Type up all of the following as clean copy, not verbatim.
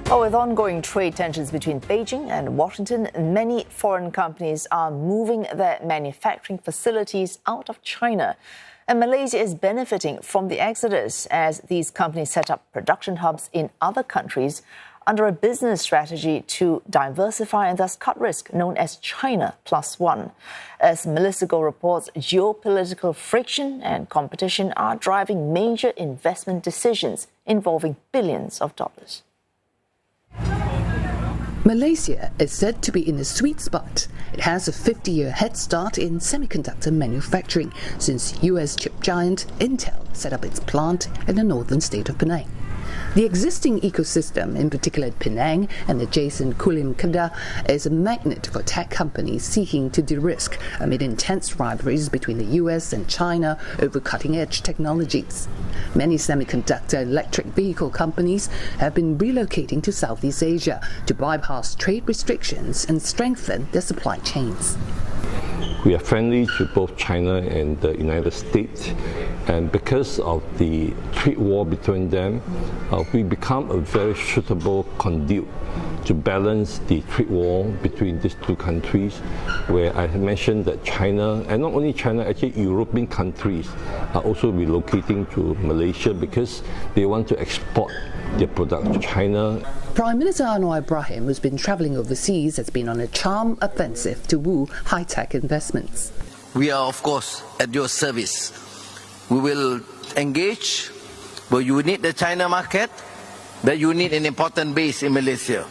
Well, with ongoing trade tensions between Beijing and Washington, many foreign companies are moving their manufacturing facilities out of China. And Malaysia is benefiting from the exodus as these companies set up production hubs in other countries under a business strategy to diversify and thus cut risk, known as China Plus One. As Melissa Goh reports, geopolitical friction and competition are driving major investment decisions involving billions of dollars. Malaysia is said to be in a sweet spot. It has a 50-year head start in semiconductor manufacturing since US chip giant Intel set up its plant in the northern state of Penang. The existing ecosystem, in particular at Penang and adjacent Kulim Kedah, is a magnet for tech companies seeking to de-risk amid intense rivalries between the US and China over cutting-edge technologies. Many semiconductor electric vehicle companies have been relocating to Southeast Asia to bypass trade restrictions and strengthen their supply chains. We are friendly to both China and the United States, and because of the trade war between them, we become a very suitable conduit to balance the trade war between these two countries, where I have mentioned that China, and not only China, actually European countries are also relocating to Malaysia because they want to export their product to China. Prime Minister Anwar Ibrahim, who's been travelling overseas, has been on a charm offensive to woo high-tech investments. We are, of course, at your service. We will engage where you need the China market, that you need an important base in Malaysia.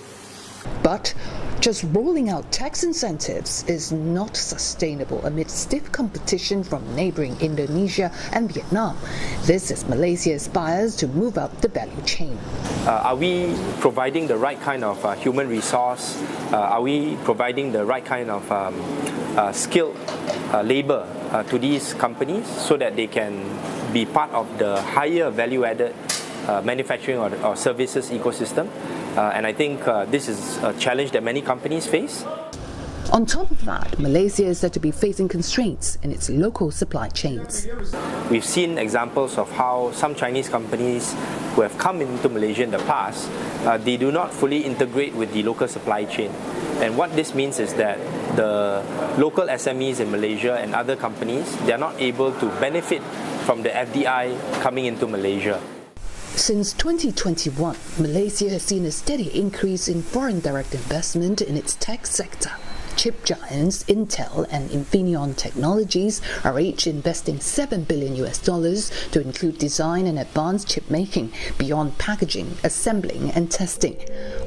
But just rolling out tax incentives is not sustainable amid stiff competition from neighbouring Indonesia and Vietnam. This as Malaysia aspires to move up the value chain. Are we providing the right kind of human resource? Are we providing the right kind of skilled labour to these companies so that they can be part of the higher value-added manufacturing or services ecosystem? And I think this is a challenge that many companies face. On top of that, Malaysia is said to be facing constraints in its local supply chains. We've seen examples of how some Chinese companies who have come into Malaysia in the past, they do not fully integrate with the local supply chain. And what this means is that the local SMEs in Malaysia and other companies, they are not able to benefit from the FDI coming into Malaysia. Since 2021, Malaysia has seen a steady increase in foreign direct investment in its tech sector. Chip giants Intel and Infineon Technologies are each investing $7 billion to include design and advanced chip making beyond packaging, assembling and testing.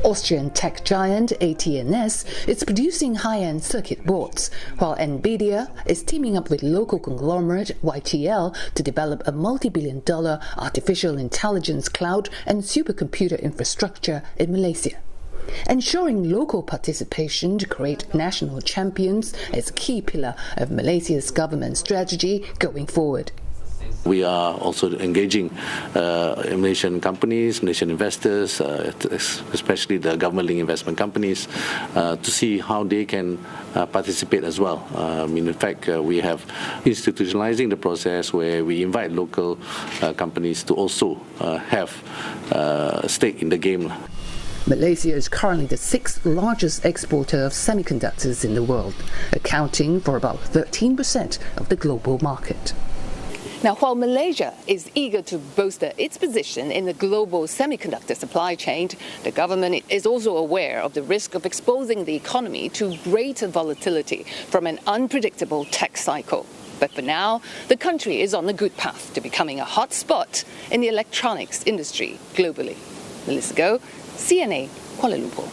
Austrian tech giant AT&S is producing high-end circuit boards, while Nvidia is teaming up with local conglomerate YTL to develop a multi-billion-dollar artificial intelligence cloud and supercomputer infrastructure in Malaysia. Ensuring local participation to create national champions is a key pillar of Malaysia's government strategy going forward. We are also engaging Malaysian companies, Malaysian investors, especially the government-linked investment companies, to see how they can participate as well. In fact, we have institutionalizing the process where we invite local companies to also have a stake in the game. Malaysia is currently the 6th largest exporter of semiconductors in the world, accounting for about 13% of the global market. Now, while Malaysia is eager to bolster its position in the global semiconductor supply chain, the government is also aware of the risk of exposing the economy to greater volatility from an unpredictable tech cycle. But for now, the country is on the good path to becoming a hot spot in the electronics industry globally. Melissa Goh, CNA, Kuala Lumpur.